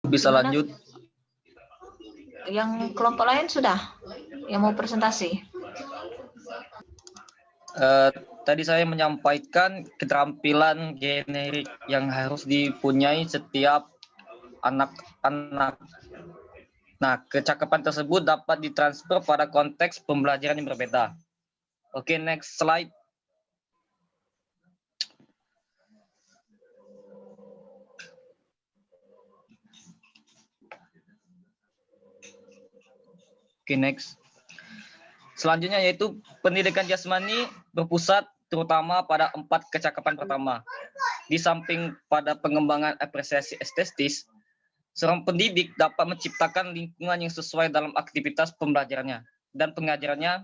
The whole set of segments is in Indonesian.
Bisa Gimana? lanjut. Yang kelompok lain sudah? Yang mau presentasi? Tadi saya menyampaikan keterampilan generik yang harus dipunyai setiap anak-anak. Nah, kecakapan tersebut dapat ditransfer pada konteks pembelajaran yang berbeda. Oke, next slide. Oke, next. Selanjutnya yaitu pendidikan jasmani berpusat terutama pada 4 kecakapan pertama. Di samping pada pengembangan apresiasi estetis, seorang pendidik dapat menciptakan lingkungan yang sesuai dalam aktivitas pembelajarannya dan pengajarannya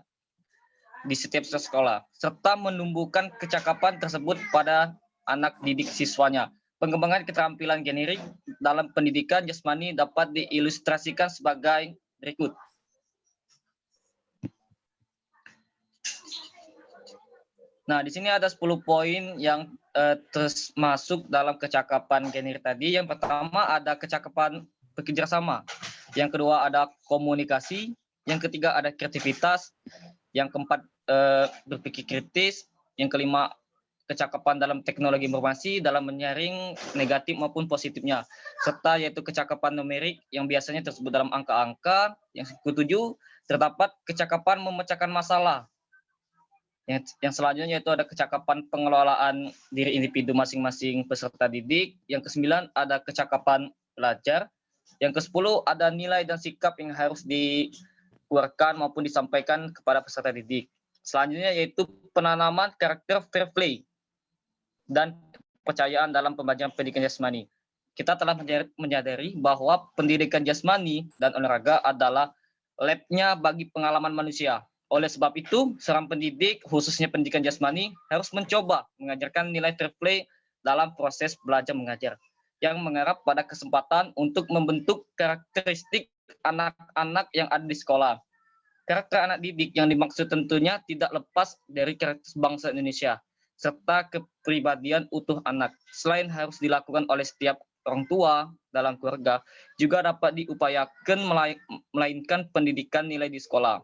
di setiap sekolah, serta menumbuhkan kecakapan tersebut pada anak didik siswanya. Pengembangan keterampilan generik dalam pendidikan jasmani dapat diilustrasikan sebagai berikut. Nah, di sini ada 10 poin yang termasuk dalam kecakapan generik tadi. Yang pertama ada kecakapan bekerjasama. Yang kedua ada komunikasi. Yang ketiga ada kreativitas. Yang keempat berpikir kritis. Yang kelima kecakapan dalam teknologi informasi dalam menyaring negatif maupun positifnya. Serta yaitu kecakapan numerik yang biasanya tersebut dalam angka-angka. Yang ketujuh terdapat kecakapan memecahkan masalah. Yang selanjutnya itu ada kecakapan pengelolaan diri individu masing-masing peserta didik. Yang kesembilan ada kecakapan belajar. Yang kesepuluh ada nilai dan sikap yang harus dikeluarkan maupun disampaikan kepada peserta didik. Selanjutnya yaitu penanaman karakter fair play dan kepercayaan dalam pembelajaran pendidikan jasmani. Kita telah menyadari bahwa pendidikan jasmani dan olahraga adalah labnya bagi pengalaman manusia. Oleh sebab itu, seorang pendidik, khususnya pendidikan jasmani, harus mencoba mengajarkan nilai fair play dalam proses belajar mengajar, yang mengarah pada kesempatan untuk membentuk karakteristik anak-anak yang ada di sekolah. Karakter anak didik yang dimaksud tentunya tidak lepas dari karakter bangsa Indonesia, serta kepribadian utuh anak. Selain harus dilakukan oleh setiap orang tua dalam keluarga, juga dapat diupayakan melainkan pendidikan nilai di sekolah.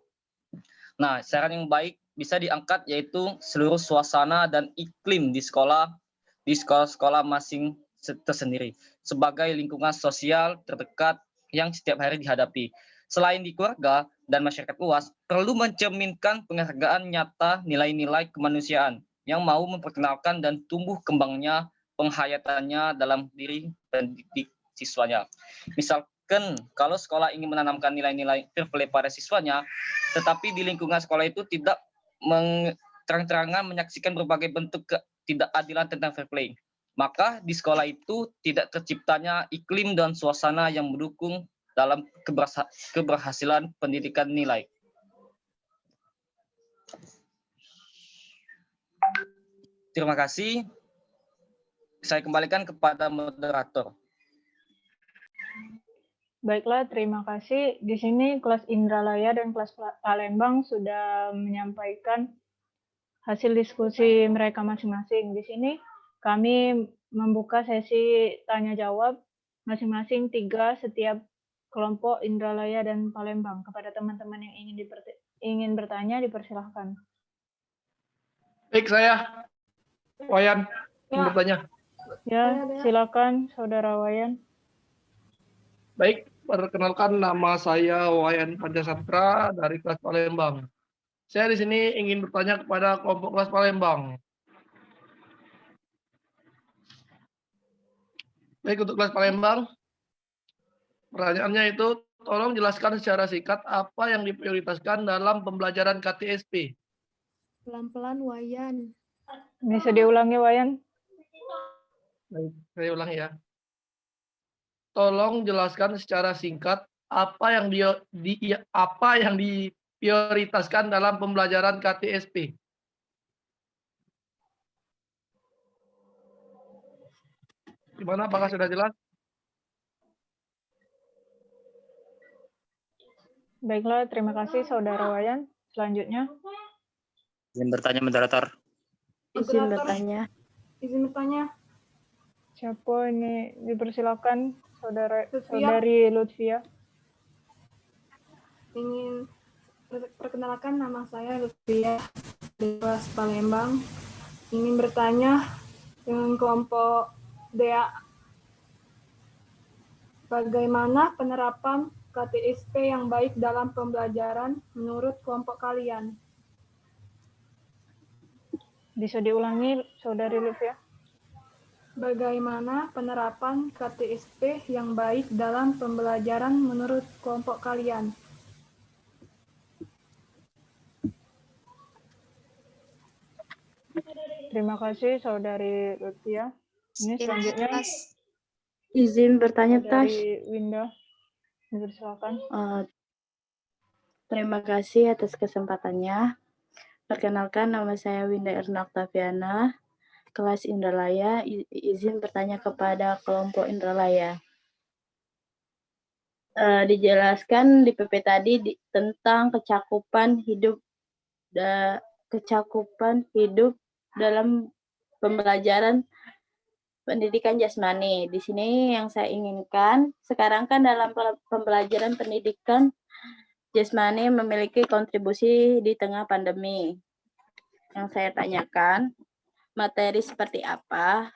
Nah, saran yang baik bisa diangkat yaitu seluruh suasana dan iklim di sekolah-sekolah masing tersendiri sebagai lingkungan sosial terdekat yang setiap hari dihadapi. Selain di keluarga dan masyarakat luas, perlu mencerminkan penghargaan nyata nilai-nilai kemanusiaan yang mau memperkenalkan dan tumbuh kembangnya penghayatannya dalam diri pendidik siswanya. Misalkan kalau sekolah ingin menanamkan nilai-nilai fair play pada siswanya, tetapi di lingkungan sekolah itu tidak terang-terangan menyaksikan berbagai bentuk ketidakadilan tentang fair play, maka di sekolah itu tidak terciptanya iklim dan suasana yang mendukung dalam keberhasilan pendidikan nilai. Terima kasih. Saya kembalikan kepada moderator. Baiklah, terima kasih. Di sini kelas Indralaya dan kelas Palembang sudah menyampaikan hasil diskusi mereka masing-masing. Di sini kami membuka sesi tanya jawab masing-masing 3 setiap kelompok Indralaya dan Palembang. Kepada teman-teman yang ingin bertanya, dipersilahkan. Baik, saya Wayan ingin bertanya. Ya, silakan Saudara Wayan. Baik, perkenalkan nama saya Wayan Pancasatra dari kelas Palembang. Saya di sini ingin bertanya kepada kelompok kelas Palembang. Baik, untuk kelas Palembang, pertanyaannya itu, tolong jelaskan secara singkat apa yang diprioritaskan dalam pembelajaran KTSP. Pelan-pelan, Wayan. Bisa diulangi, Wayan? Baik, saya ulangi ya. Tolong jelaskan secara singkat apa yang diprioritaskan dalam pembelajaran KTSP. Gimana, apakah sudah jelas? Baiklah, terima kasih Saudara Wayan. Selanjutnya. Izin bertanya, moderator. Izin bertanya. Siapa ini? Dipersilakan. Saudari Lutfia. Ingin perkenalkan, nama saya Lutfia dari kelas Palembang. Ingin bertanya dengan kelompok DA, bagaimana penerapan KTSP yang baik dalam pembelajaran menurut kelompok kalian? Bisa diulangi, Saudari Lutfia? Bagaimana penerapan KTSP yang baik dalam pembelajaran menurut kelompok kalian? Terima kasih, Saudari Lutfia. Ini selanjutnya Izin bertanya, Tash. dari Winda. Silakan. Terima kasih atas kesempatannya. Perkenalkan, nama saya Winda Erna Oktaviana, kelas Indralaya. Izin bertanya kepada kelompok Indralaya. Dijelaskan di PP tadi tentang kecakupan hidup dalam pembelajaran pendidikan jasmani. Di sini yang saya inginkan, sekarang kan dalam pembelajaran pendidikan jasmani memiliki kontribusi di tengah pandemi. Yang saya tanyakan, materi seperti apa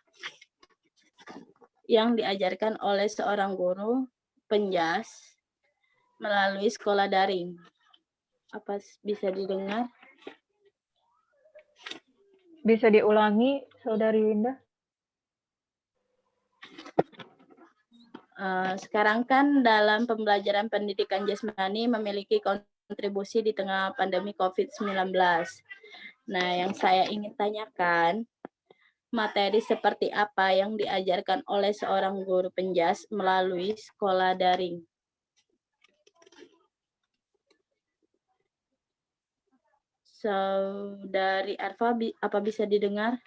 yang diajarkan oleh seorang guru penjas melalui sekolah daring? Apa bisa didengar? Bisa diulangi, Saudari Winda? Sekarang kan dalam pembelajaran pendidikan jasmani memiliki kontribusi di tengah pandemi COVID-19. Nah, yang saya ingin tanyakan, materi seperti apa yang diajarkan oleh seorang guru penjas melalui sekolah daring? Saudari Arfa, apa bisa didengar?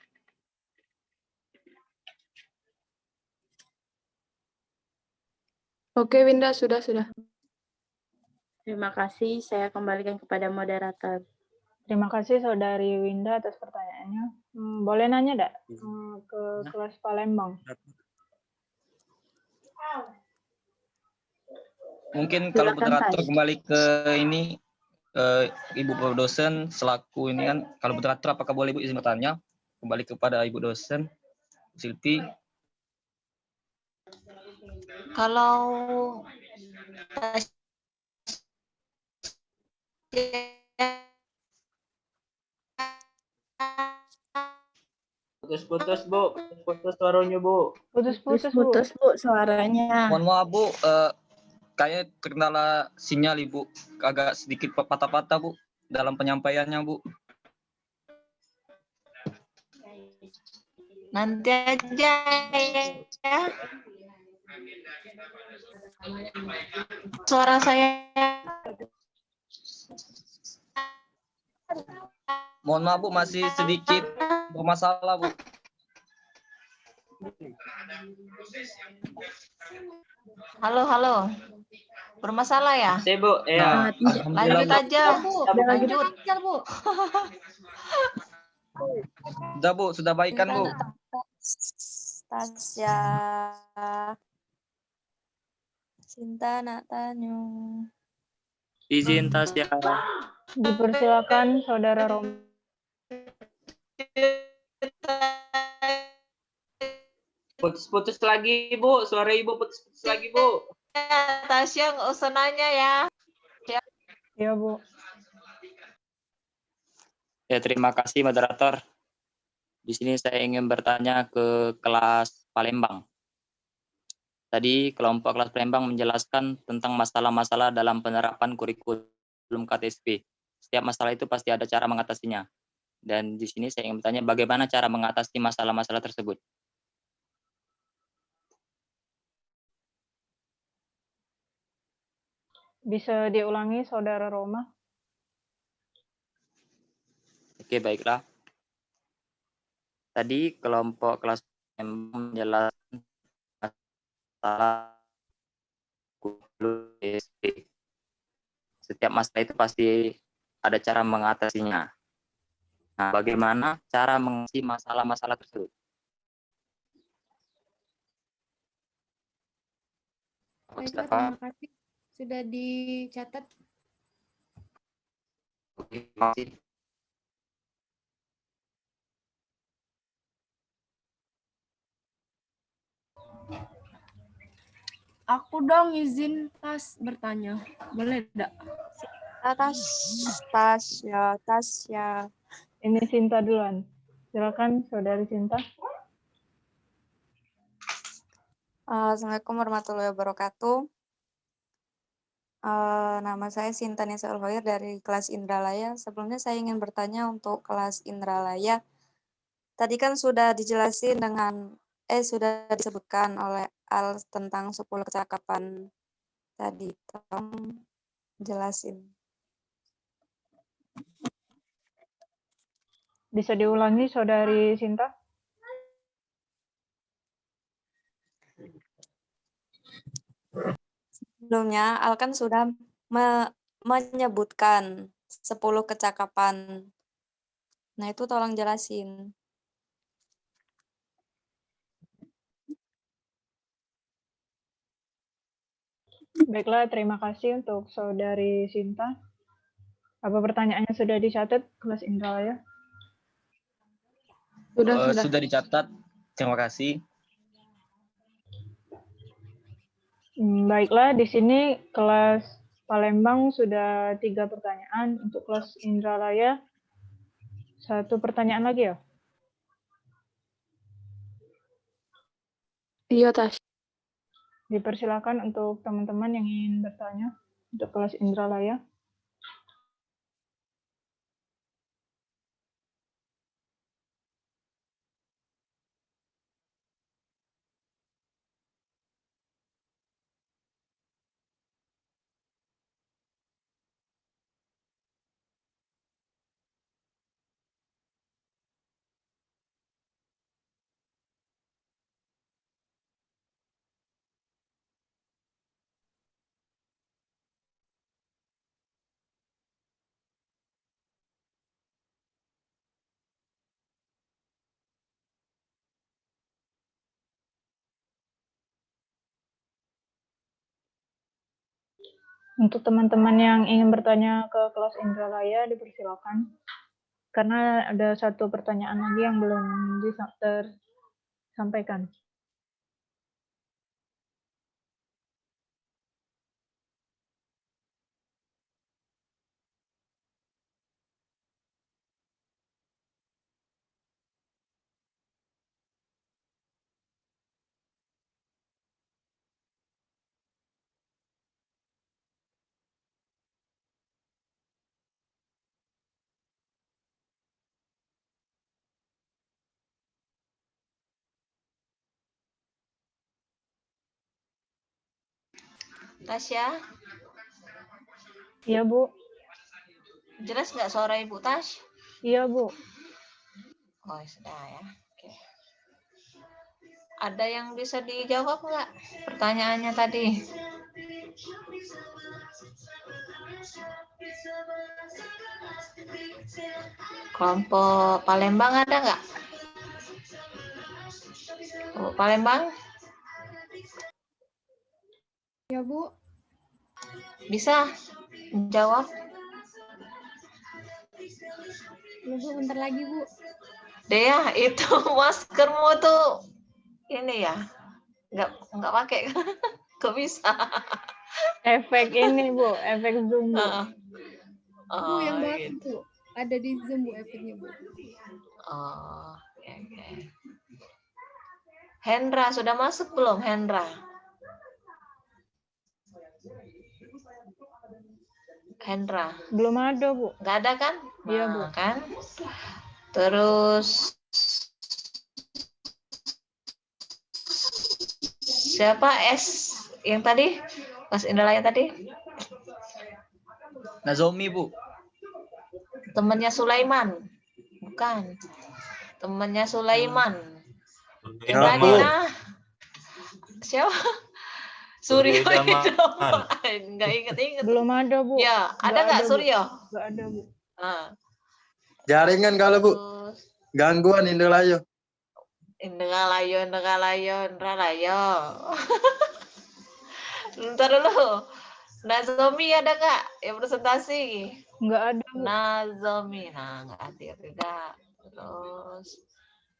Oke, Winda, sudah. Terima kasih, saya kembalikan kepada moderator. Terima kasih, Saudari Winda, atas pertanyaannya. Boleh nanya, enggak? Ke kelas Palembang. Mungkin kalau Silakan, moderator Tash. kembali ke ini, Ibu dosen selaku ini kan, kalau moderator apakah boleh Ibu izin bertanya? Kembali kepada Ibu dosen, Silvi. Kalau Putus-putus, Bu. Putus suaranya, Bu. Putus-putus, Bu. Putus, Bu, suaranya. Mohon maaf Bu, kayaknya terkendala sinyal Ibu, agak sedikit patah-patah Bu dalam penyampaiannya Bu. nanti aja ya. Suara saya Mohon maaf Bu, masih sedikit bermasalah Bu. halo. Bermasalah ya? Saya, Bu. Ya. Lanjut aja, Bu. Lanjut. Sudah Bu, sudah baikan Bu. Tasya Sinta nak Tanjung. Izin Tasya. Dipersilakan, Saudara Romi. Putus-putus lagi, Bu. Suara Ibu putus-putus lagi, Bu. Tasya nggak usah nanya ya. Ya, Bu. Ya, terima kasih moderator. Di sini saya ingin bertanya ke kelas Palembang. Tadi kelompok kelas Palembang menjelaskan tentang masalah-masalah dalam penerapan kurikulum KTSP. Setiap masalah itu pasti ada cara mengatasinya. Dan di sini saya ingin bertanya bagaimana cara mengatasi masalah-masalah tersebut. Bisa diulangi, Saudara Roma? Oke, baiklah. Tadi kelompok kelas menjelaskan masalah kurikulum KTSP. Setiap masalah itu pasti ada cara mengatasinya. Nah, bagaimana cara mengatasi masalah-masalah tersebut? Baiklah, Mustafa. terima kasih. Sudah dicatat. Terima kasih. Aku dong izin bertanya. Boleh tidak? Tasya. Ini Sinta duluan. Silakan Saudari Sinta. Assalamualaikum warahmatullahi wabarakatuh. Nama saya Sinta Nisa Ulhoir dari kelas Indralaya. Sebelumnya saya ingin bertanya untuk kelas Indralaya. Tadi kan sudah dijelasin sudah disebutkan oleh Al tentang 10 kecakapan tadi. Tolong jelasin. Bisa diulangi Saudari Sinta? Sebelumnya Al kan sudah menyebutkan 10 kecakapan. Nah, itu tolong jelasin. Baiklah, terima kasih untuk Saudari Sinta. Apa pertanyaannya sudah dicatat, kelas Indralaya? Sudah dicatat. Terima kasih. Baiklah, di sini kelas Palembang sudah 3 pertanyaan. Untuk kelas Indralaya, 1 pertanyaan lagi ya? Iya, Tas. Dipersilakan untuk teman-teman yang ingin bertanya untuk kelas Indralaya. Untuk teman-teman yang ingin bertanya ke kelas Indralaya, dipersilakan. Karena ada 1 pertanyaan lagi yang belum tersampaikan. Tasya, Iya, Bu. jelas nggak suara Ibu Tash? Iya, Bu. Oh, sudah ya. Oke. Ada yang bisa dijawab nggak pertanyaannya tadi? Kelompok Palembang ada nggak? Oh, Palembang? Ya, Bu. Bisa jawab? Ya, Bu, bentar lagi, Bu. Dea, itu maskermu tuh ini ya, nggak pakai, kok bisa? Efek ini, Bu. Efek Zoom, Bu. Bu, yang baru, gitu. Bu. Ada di Zoom, Bu, efeknya, Bu. Oh, oke. Hendra, sudah masuk belum, Hendra? Hendra. Belum ada, Bu. Nggak ada kan? Iya, Bu. Nah, kan? Terus siapa S yang tadi? Mas Indralaya tadi? Nazomi, Bu. Temannya Sulaiman. Bukan. Temannya Sulaiman. Yang tadi nah. Siapa? Suryo Idaman. Nggak inget-inget. Belum ada, Bu. Ya, ada nggak Suryo? Nggak ada, Bu. Jaringan kalau Bu. Gangguan Indralaya. Indralaya. Bentar dulu. Nazomi ada nggak yang presentasi? Nggak ada, Bu. Nazomi, nah nggak hadir juga. Terus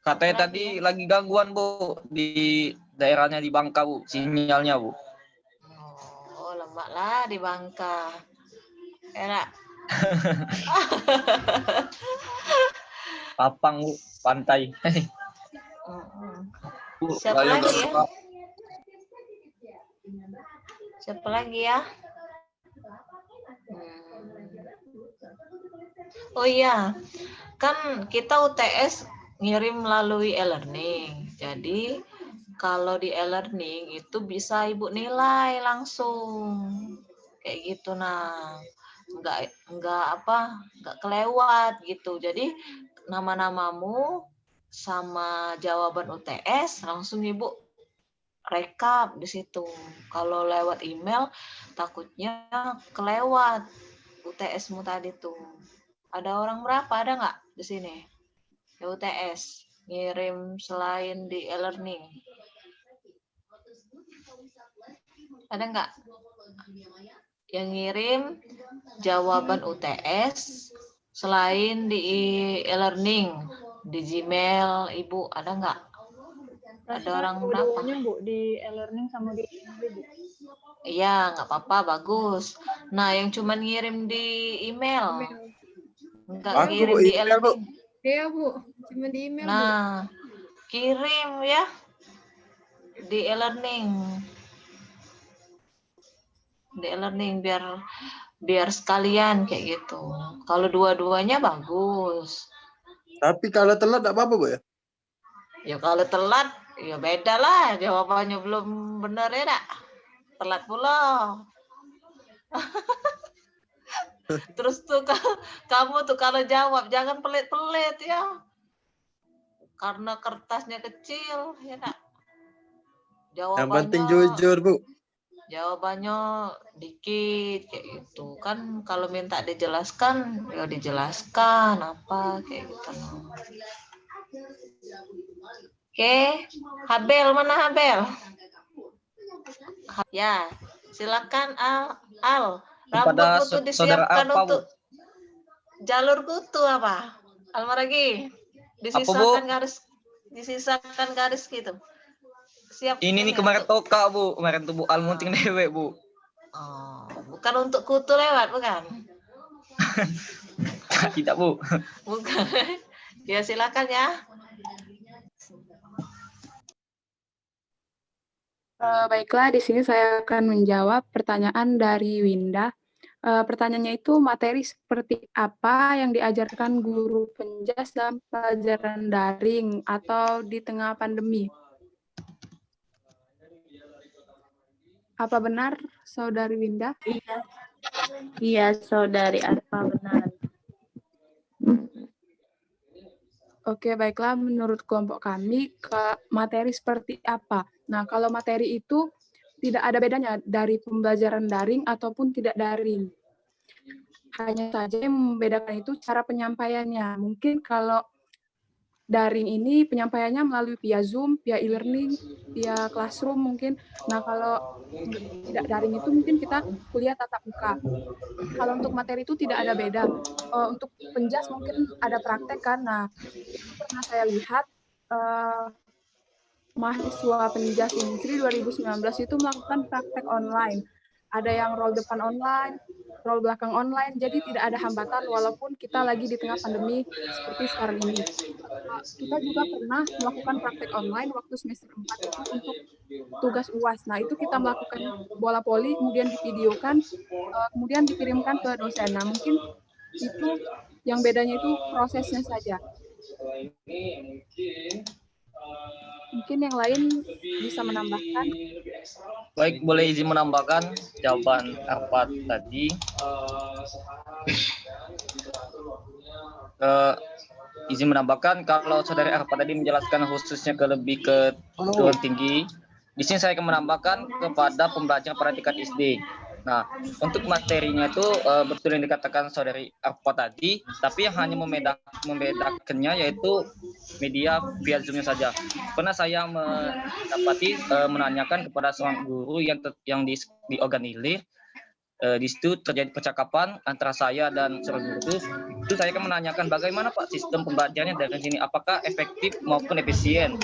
Katanya Lagi tadi lagi gangguan, Bu, di daerahnya di Bangka, Bu, sinyalnya, Bu. oh lemak lah di Bangka. Enak. Papang, Bu, pantai. Bu, Siapa ayo lagi ya? Bangka. Siapa lagi ya? Oh iya, kan kita UTS ngirim melalui e-learning. Jadi kalau di e-learning itu bisa Ibu nilai langsung. Kayak gitu nah. Enggak kelewat gitu. Jadi nama-namamu sama jawaban UTS langsung Ibu rekap di situ. Kalau lewat email takutnya kelewat UTS-mu tadi tuh. Ada orang berapa? Ada nggak di sini? Ya UTS ngirim selain di e-learning. Ada nggak yang ngirim jawaban UTS selain di e-learning di Gmail Ibu? Ada nggak? Ada orang berapa? Dua-duanya, Bu, di e-learning sama di email, Bu. Iya, nggak apa-apa, bagus. Nah, yang cuman ngirim di email, nggak Aku, ngirim Bu, di email, Bu. e-learning. Iya, Bu. Cuma di email, Bu. Nah, kirim ya di e-learning. Di e-learning biar sekalian kayak gitu. Kalau dua-duanya bagus. Tapi kalau telat enggak apa-apa, Bu ya? Ya kalau telat, ya beda lah. Jawabannya belum benar ya, nak. Telat pula. Terus tuh kamu tuh kalau jawab jangan pelit-pelit ya. Karena kertasnya kecil, ya nak. Yang penting jujur, Bu. Jawabannya dikit kayak gitu. Kan kalau minta dijelaskan, ya dijelaskan apa kayak gitu. Oke, Habel mana Habel? Ya, silakan Al. Kepada Rambutmu tuh saudara disiapkan apa, Bu? untuk jalur kutu apa? Almaragi. Disisakan garis gitu. Siap. Ini nih kemarin toka, Bu. Kemarin tuh Bu Almunting dewek, Bu. Oh, bukan untuk kutu lewat, bukan? Tidak, Bu. Bukan. Ya silakan ya. Baiklah, di sini saya akan menjawab pertanyaan dari Winda. Pertanyaannya itu materi seperti apa yang diajarkan guru penjas dalam pelajaran daring atau di tengah pandemi? Apa benar, Saudari Winda? Iya, Saudari Arfa, benar. Oke, baiklah. Menurut kelompok kami, materi seperti apa? Nah, kalau materi itu tidak ada bedanya dari pembelajaran daring ataupun tidak daring. Hanya saja yang membedakan itu cara penyampaiannya. Mungkin kalau daring ini penyampaiannya melalui via Zoom, via e-learning, via classroom mungkin. Nah, kalau tidak daring itu mungkin kita kuliah tatap muka. Kalau untuk materi itu tidak ada beda. Untuk penjas mungkin ada praktek kan. Nah, itu pernah saya lihat mahasiswa penjas Unsri 2019 itu melakukan praktek online. Ada yang roll depan online, roll belakang online, jadi tidak ada hambatan walaupun kita lagi di tengah pandemi seperti sekarang ini. Kita juga pernah melakukan praktek online waktu semester 4 itu untuk tugas UAS. Nah, itu kita melakukan bola voli, kemudian divideokan, kemudian dikirimkan ke dosen. Nah, mungkin itu yang bedanya itu prosesnya saja. Mungkin yang lain bisa menambahkan. Baik, boleh izin menambahkan jawaban apa tadi. Izin menambahkan kalau Saudari Arfa tadi menjelaskan khususnya lebih ke perguruan tinggi. Di sini saya akan menambahkan kepada pembelajaran pada tingkat SD. Nah, untuk materinya itu betul yang dikatakan saudari Arpa tadi, tapi yang hanya membedakannya yaitu media via Zoom-nya saja. Pernah saya mendapati menanyakan kepada seorang guru yang di organilir, di situ terjadi percakapan antara saya dan seorang guru itu saya akan menanyakan bagaimana Pak sistem pembelajarannya dari sini, apakah efektif maupun efisien.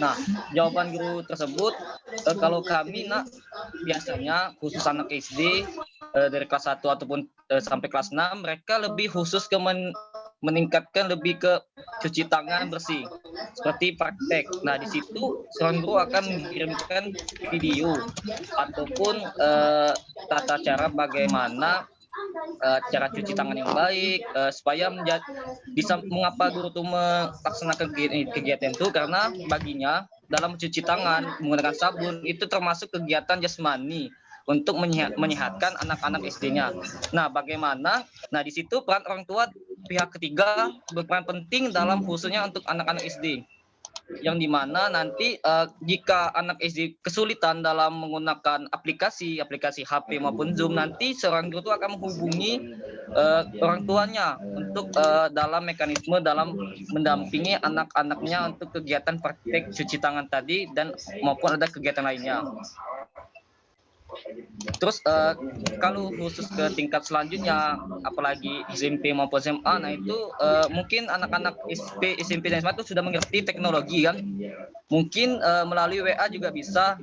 Nah, jawaban guru tersebut, kalau kami biasanya khusus anak SD dari kelas 1 ataupun sampai kelas 6 mereka lebih khusus ke meningkatkan lebih ke cuci tangan bersih seperti praktek. Nah, di situ seorang guru akan mengirimkan video ataupun tata cara bagaimana cara cuci tangan yang baik supaya bisa mengapa guru itu melaksanakan kegiatan itu karena baginya dalam mencuci tangan menggunakan sabun itu termasuk kegiatan jasmani untuk menyehatkan anak-anak SD-nya. Nah, bagaimana? Nah, di situ peran orang tua pihak ketiga berperan penting dalam khususnya untuk anak-anak SD. Yang dimana nanti jika anak SD kesulitan dalam menggunakan aplikasi HP maupun Zoom, nanti seorang guru akan menghubungi orang tuanya untuk dalam mekanisme dalam mendampingi anak-anaknya untuk kegiatan praktik cuci tangan tadi dan maupun ada kegiatan lainnya. Terus kalau khusus ke tingkat selanjutnya, apalagi SMP maupun SMA, nah itu mungkin anak-anak SMP dan SMA itu sudah mengerti teknologi kan. Mungkin melalui WA juga bisa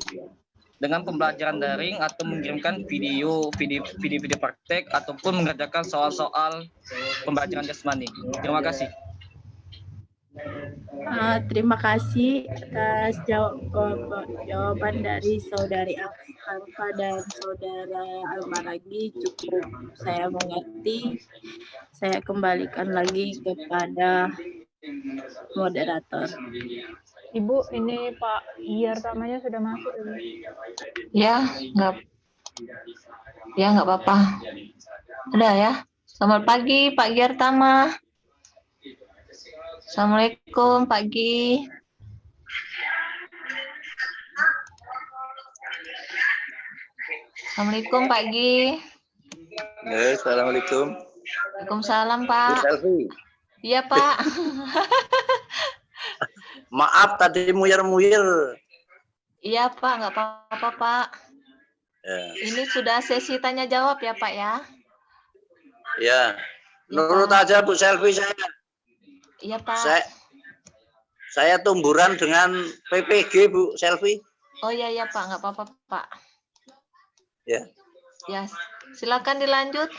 dengan pembelajaran daring atau mengirimkan video praktek ataupun mengerjakan soal-soal pembelajaran jasmani. Terima kasih. Terima kasih atas jawaban dari saudari Arpa dan saudara Almaragi, cukup saya mengerti. Saya kembalikan lagi kepada moderator. Ibu, ini Pak Giar tamanya sudah masuk. Ya, nggak apa-apa. Udah ya. Selamat pagi Pak Giar Tama. Assalamualaikum pagi. Assalamualaikum pagi. Assalamualaikum. Waalaikumsalam Pak. Selfie. Iya Pak. Maaf tadi muyar-muyar. Iya Pak, nggak apa-apa Pak. Ya. Ini sudah sesi tanya jawab ya Pak ya. Ya. Nurut aja Bu Selfie saya. Iya Pak. Saya tumburan dengan PPG Bu Selfie. Oh iya Pak, nggak apa-apa Pak. Ya. Ya, silakan dilanjut.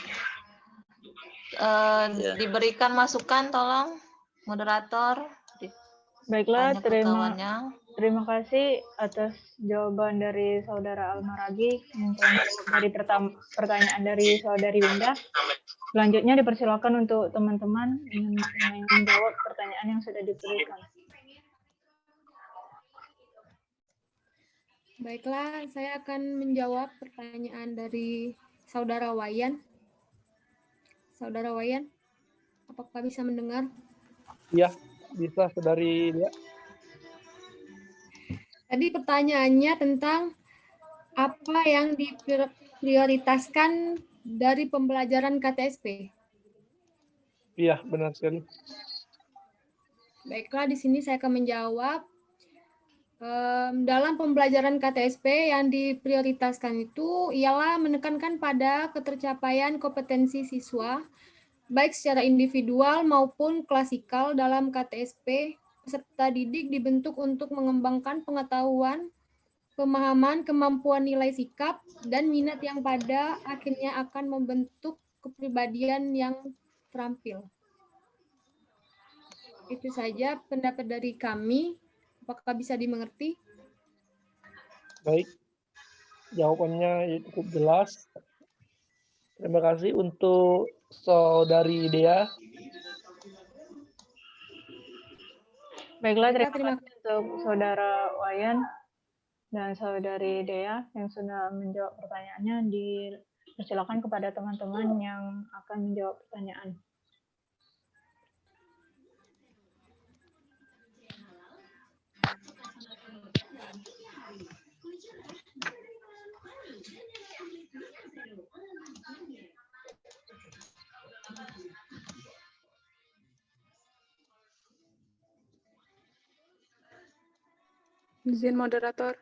Diberikan masukan tolong moderator. Baiklah, terima kasih atas jawaban dari saudara Almaragi. Dari pertanyaan dari saudari Winda. Selanjutnya dipersilakan untuk teman-teman yang menjawab pertanyaan yang sudah diberikan. Baiklah, saya akan menjawab pertanyaan dari saudara Wayan. Saudara Wayan, apakah bisa mendengar? Iya, bisa saudari Lia. Tadi pertanyaannya tentang apa yang diprioritaskan dari pembelajaran KTSP. Iya, benar sekali. Baiklah, di sini saya akan menjawab. Dalam pembelajaran KTSP yang diprioritaskan itu ialah menekankan pada ketercapaian kompetensi siswa, baik secara individual maupun klasikal. Dalam KTSP, peserta didik dibentuk untuk mengembangkan pengetahuan, pemahaman, kemampuan nilai sikap, dan minat yang pada akhirnya akan membentuk kepribadian yang terampil. Itu saja pendapat dari kami. Apakah bisa dimengerti? Baik, jawabannya cukup jelas. Terima kasih untuk saudari Dea. Baiklah, terima kasih untuk saudara Wayan dan saudari Dea yang sudah menjawab pertanyaannya. Dipersilakan kepada teman-teman yang akan menjawab pertanyaan. Izin moderator.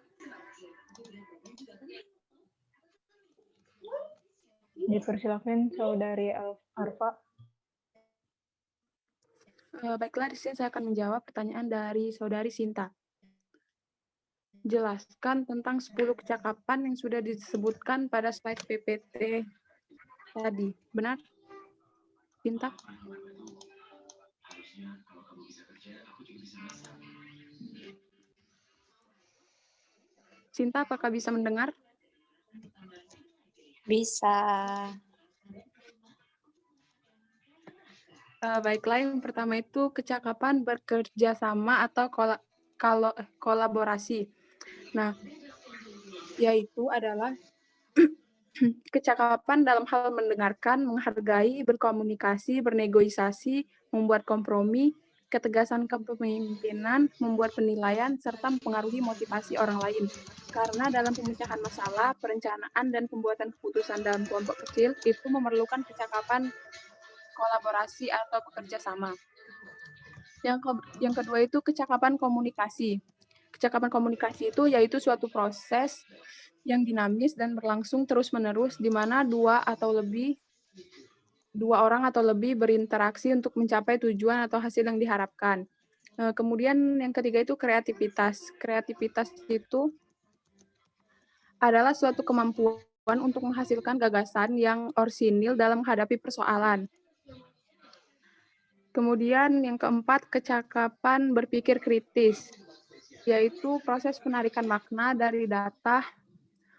Dipersilakan Saudari Arfa. Baiklah, di sini saya akan menjawab pertanyaan dari Saudari Sinta. Jelaskan tentang 10 kecakapan yang sudah disebutkan pada slide PPT tadi. Benar, Sinta? Sinta, apakah bisa mendengar? Bisa. Baiklah, yang pertama itu kecakapan bekerja sama atau kolaborasi. Nah, yaitu adalah kecakapan dalam hal mendengarkan, menghargai, berkomunikasi, bernegosiasi, membuat kompromi, ketegasan kepemimpinan, membuat penilaian, serta mempengaruhi motivasi orang lain. Karena dalam pemecahan masalah, perencanaan, dan pembuatan keputusan dalam kelompok kecil itu memerlukan kecakapan kolaborasi atau bekerja sama. Yang kedua itu kecakapan komunikasi. Kecakapan komunikasi itu yaitu suatu proses yang dinamis dan berlangsung terus-menerus di mana dua orang atau lebih berinteraksi untuk mencapai tujuan atau hasil yang diharapkan. Kemudian yang ketiga itu kreativitas. Kreativitas itu adalah suatu kemampuan untuk menghasilkan gagasan yang orsinil dalam menghadapi persoalan. Kemudian yang keempat, kecakapan berpikir kritis, yaitu proses penarikan makna dari data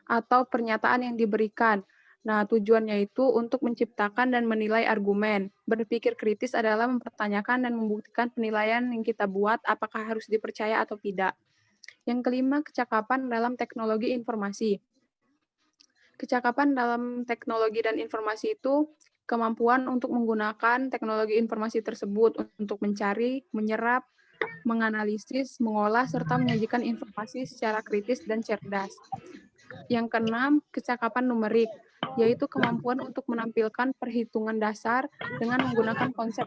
atau pernyataan yang diberikan. Nah, tujuannya itu untuk menciptakan dan menilai argumen. Berpikir kritis adalah mempertanyakan dan membuktikan penilaian yang kita buat apakah harus dipercaya atau tidak. Yang kelima, kecakapan dalam teknologi informasi. Kecakapan dalam teknologi dan informasi itu kemampuan untuk menggunakan teknologi informasi tersebut untuk mencari, menyerap, menganalisis, mengolah, serta menyajikan informasi secara kritis dan cerdas. Yang keenam, kecakapan numerik, yaitu kemampuan untuk menampilkan perhitungan dasar dengan menggunakan konsep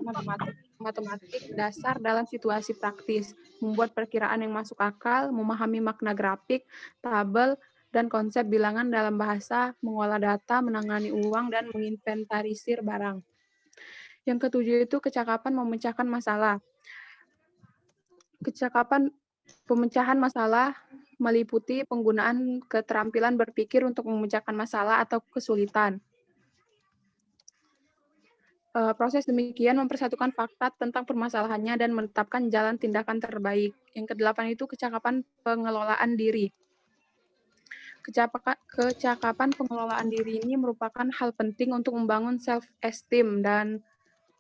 matematik dasar dalam situasi praktis, membuat perkiraan yang masuk akal, memahami makna grafik, tabel, dan konsep bilangan dalam bahasa, mengolah data, menangani uang, dan menginventarisir barang. Yang ketujuh itu kecakapan memecahkan masalah. Kecakapan pemecahan masalah meliputi penggunaan keterampilan berpikir untuk memecahkan masalah atau kesulitan. Proses demikian mempersatukan fakta tentang permasalahannya dan menetapkan jalan tindakan terbaik. Yang kedelapan itu kecakapan pengelolaan diri. Kecakapan pengelolaan diri ini merupakan hal penting untuk membangun self-esteem dan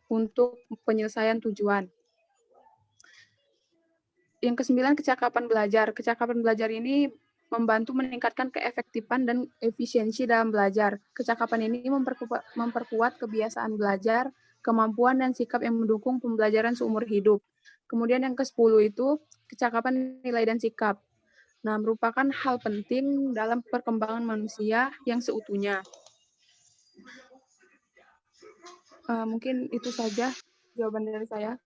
untuk penyelesaian tujuan. Yang kesembilan, kecakapan belajar. Kecakapan belajar ini membantu meningkatkan keefektifan dan efisiensi dalam belajar. Kecakapan ini memperkuat kebiasaan belajar, kemampuan dan sikap yang mendukung pembelajaran seumur hidup. Kemudian yang ke-10 itu kecakapan nilai dan sikap. Nah, merupakan hal penting dalam perkembangan manusia yang seutuhnya. Mungkin itu saja jawaban dari saya.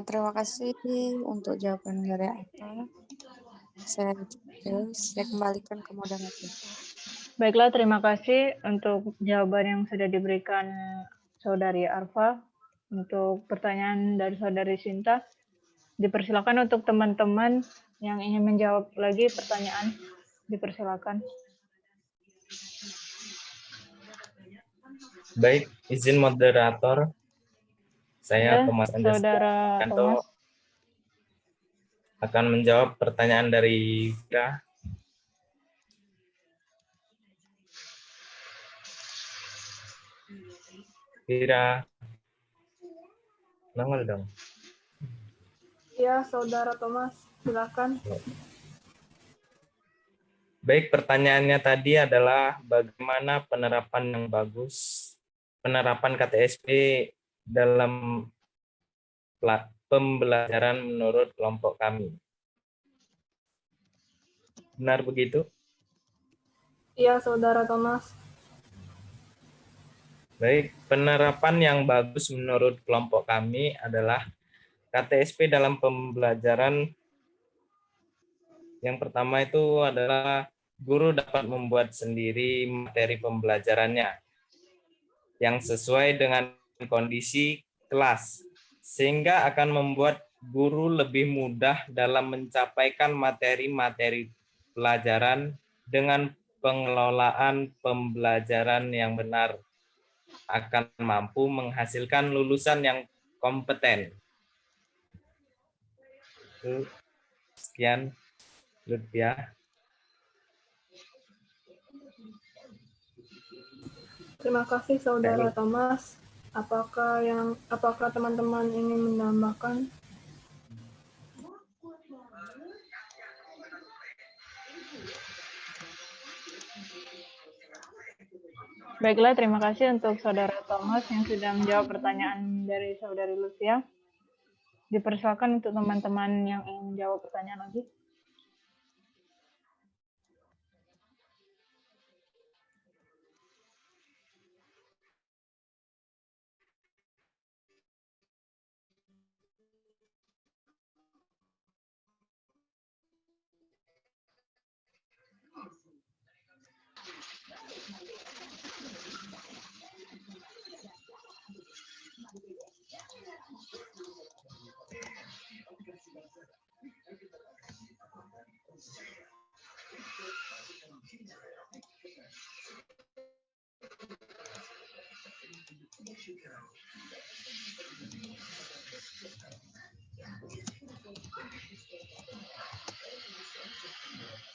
Terima kasih untuk jawaban dari Ata. Saya kembalikan ke moderator. Baiklah, terima kasih untuk jawaban yang sudah diberikan Saudari Arfa. Untuk pertanyaan dari Saudari Sinta, dipersilakan untuk teman-teman yang ingin menjawab lagi pertanyaan, dipersilakan. Baik, izin moderator. Saya Thomas Andes Saudara Thomas. akan menjawab pertanyaan dari Vira. Vira, nongol dong. Ya, Saudara Thomas, silakan. Baik, pertanyaannya tadi adalah bagaimana penerapan KTSP dalam pembelajaran menurut kelompok kami. Benar begitu? Iya, Saudara Thomas. Baik, penerapan yang bagus menurut kelompok kami adalah KTSP dalam pembelajaran yang pertama itu adalah guru dapat membuat sendiri materi pembelajarannya yang sesuai dengan kondisi kelas, sehingga akan membuat guru lebih mudah dalam mencapaikan materi-materi pelajaran dengan pengelolaan pembelajaran yang benar, akan mampu menghasilkan lulusan yang kompeten. Sekian, Lutfia. Terima kasih Saudara Thomas. Apakah teman-teman ingin menambahkan? Baiklah, terima kasih untuk Saudara Thomas yang sudah menjawab pertanyaan dari Saudari Lucia. Dipersilakan untuk teman-teman yang ingin menjawab pertanyaan lagi.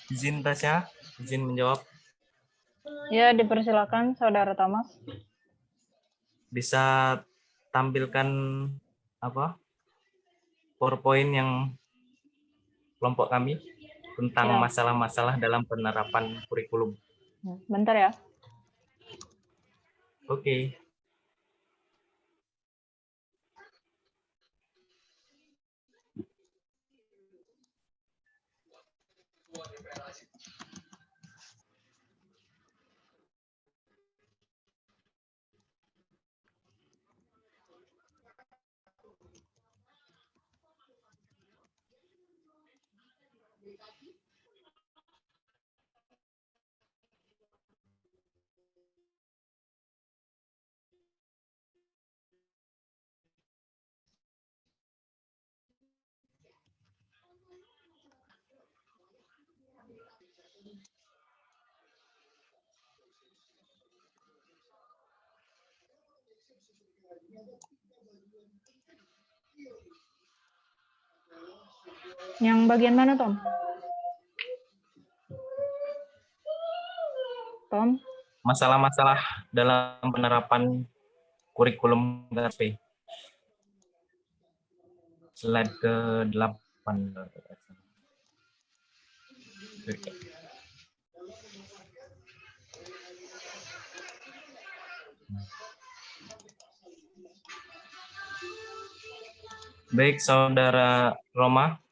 Izin Tasya, izin menjawab. Ya, dipersilakan Saudara Thomas. Bisa tampilkan PowerPoint yang kelompok kami tentang Ya. masalah-masalah dalam penerapan kurikulum. Bentar ya. Oke. Yang bagian mana, Tom? Tom? Masalah-masalah dalam penerapan kurikulum KTP. Slide ke-8. Baik, Saudara Roma.